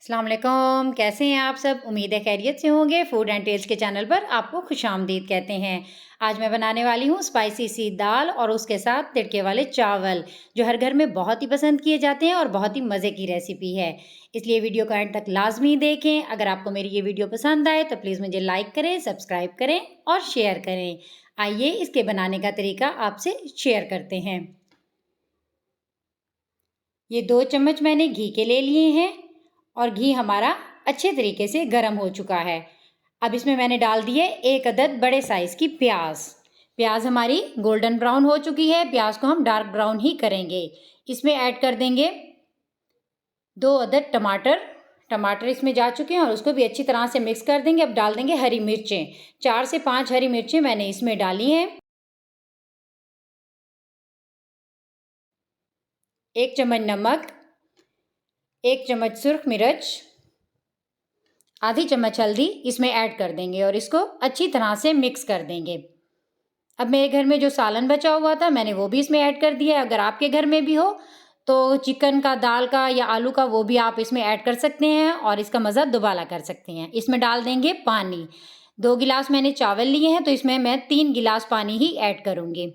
अस्सलाम वालेकुम, कैसे हैं आप सब? उम्मीद है खैरियत से होंगे। फूड एंड टेल्स के चैनल पर आपको खुशामदीद कहते हैं। आज मैं बनाने वाली हूँ स्पाइसी सी दाल और उसके साथ तिड़के वाले चावल, जो हर घर में बहुत ही पसंद किए जाते हैं और बहुत ही मज़े की रेसिपी है। इसलिए वीडियो को एंड तक लाजमी देखें। अगर आपको मेरी ये वीडियो पसंद आए तो प्लीज़ मुझे लाइक करें, सब्सक्राइब करें और शेयर करें। आइए इसके बनाने का तरीका आपसे शेयर करते हैं। ये 2 चम्मच मैंने घी के ले लिए हैं और घी हमारा अच्छे तरीके से गर्म हो चुका है। अब इसमें मैंने डाल दिए 1 अदद बड़े साइज़ की प्याज। प्याज हमारी गोल्डन ब्राउन हो चुकी है। प्याज को हम डार्क ब्राउन ही करेंगे। इसमें ऐड कर देंगे 2 अदद टमाटर। टमाटर इसमें जा चुके हैं और उसको भी अच्छी तरह से मिक्स कर देंगे। अब डाल देंगे हरी मिर्चें। 4 से 5 हरी मिर्चें मैंने इसमें डाली हैं। 1 चम्मच नमक, 1 चम्मच सुर्ख मिर्च, आधी चम्मच हल्दी इसमें ऐड कर देंगे और इसको अच्छी तरह से मिक्स कर देंगे। अब मेरे घर में जो सालन बचा हुआ था मैंने वो भी इसमें ऐड कर दिया है। अगर आपके घर में भी हो तो चिकन का, दाल का या आलू का वो भी आप इसमें ऐड कर सकते हैं और इसका मज़ा दुबाला कर सकते हैं। इसमें डाल देंगे पानी। 2 गिलास मैंने चावल लिए हैं तो इसमें मैं 3 गिलास पानी ही ऐड करूँगी।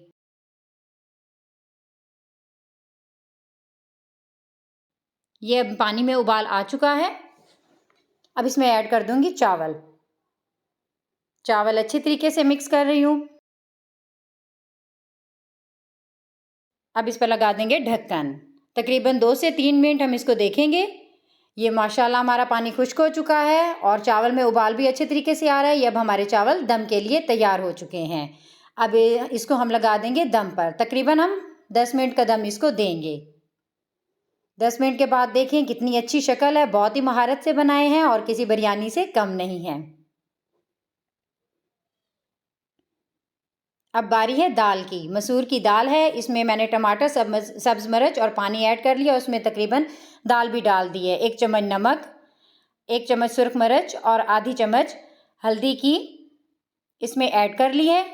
ये अब पानी में उबाल आ चुका है। अब इसमें ऐड कर दूँगी चावल। चावल अच्छी तरीके से मिक्स कर रही हूँ। अब इस पर लगा देंगे ढक्कन। तकरीबन 2 से 3 मिनट हम इसको देखेंगे। ये माशाल्लाह हमारा पानी खुश्क हो चुका है और चावल में उबाल भी अच्छे तरीके से आ रहा है। ये अब हमारे चावल दम के लिए तैयार हो चुके हैं। अब इसको हम लगा देंगे दम पर। तकरीबन हम 10 मिनट का दम इसको देंगे। 10 मिनट के बाद देखें कितनी अच्छी शक्ल है। बहुत ही महारत से बनाए हैं और किसी बिरयानी से कम नहीं है। अब बारी है दाल की। मसूर की दाल है। इसमें मैंने टमाटर, सब्ज़ मिर्च और पानी ऐड कर लिया। उसमें तकरीबन दाल भी डाल दी है। 1 चम्मच नमक, 1 चम्मच सुर्ख मिर्च और आधी चम्मच हल्दी की इसमें ऐड कर ली है।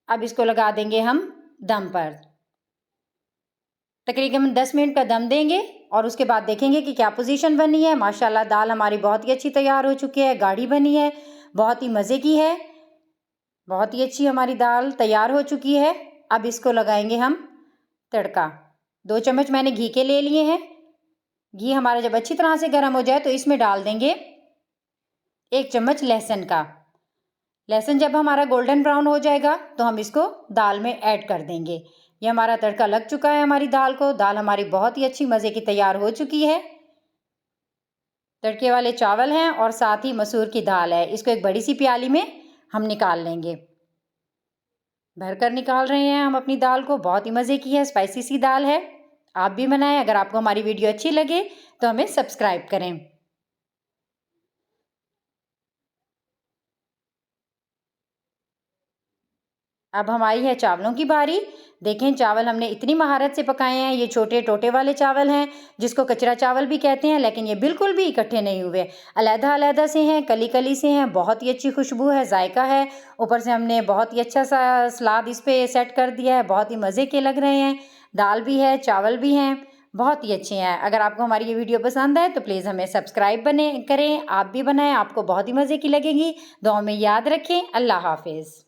अब इसको लगा देंगे हम दम पर। तकरीबन 10 मिनट का दम देंगे और उसके बाद देखेंगे कि क्या पोजीशन बनी है। माशाल्लाह दाल हमारी बहुत ही अच्छी तैयार हो चुकी है, गाढ़ी बनी है, बहुत ही मज़े की है। बहुत ही अच्छी हमारी दाल तैयार हो चुकी है। अब इसको लगाएंगे हम तड़का। 2 चम्मच मैंने घी के ले लिए हैं। घी हमारा जब अच्छी तरह से गर्म हो जाए तो इसमें डाल देंगे 1 चम्मच लहसुन का। लहसुन जब हमारा गोल्डन ब्राउन हो जाएगा तो हम इसको दाल में ऐड कर देंगे। ये हमारा तड़का लग चुका है हमारी दाल को। दाल हमारी बहुत ही अच्छी मज़े की तैयार हो चुकी है। तड़के वाले चावल हैं और साथ ही मसूर की दाल है। इसको एक बड़ी सी प्याली में हम निकाल लेंगे। भरकर निकाल रहे हैं हम अपनी दाल को। बहुत ही मज़े की है, स्पाइसी सी दाल है। आप भी बनाएं। अगर आपको हमारी वीडियो अच्छी लगे तो हमें सब्सक्राइब करें। अब हमारी है चावलों की बारी। देखें चावल हमने इतनी महारत से पकाए हैं। ये छोटे टोटे वाले चावल हैं जिसको कचरा चावल भी कहते हैं, लेकिन ये बिल्कुल भी इकट्ठे नहीं हुए। अलग-अलग से हैं, कली-कली से हैं। बहुत ही अच्छी खुशबू है, जायका है। ऊपर से हमने बहुत ही अच्छा सा सलाद इस पे सेट कर दिया है। बहुत ही मज़े के लग रहे हैं। दाल भी है, चावल भी हैं, बहुत ही अच्छे हैं। अगर आपको हमारी ये वीडियो पसंद आए तो प्लीज़ हमें सब्सक्राइब करें। आप भी बनाएं, आपको बहुत ही मज़े की लगेगी। दुआ में याद रखें। अल्लाह हाफ़िज़।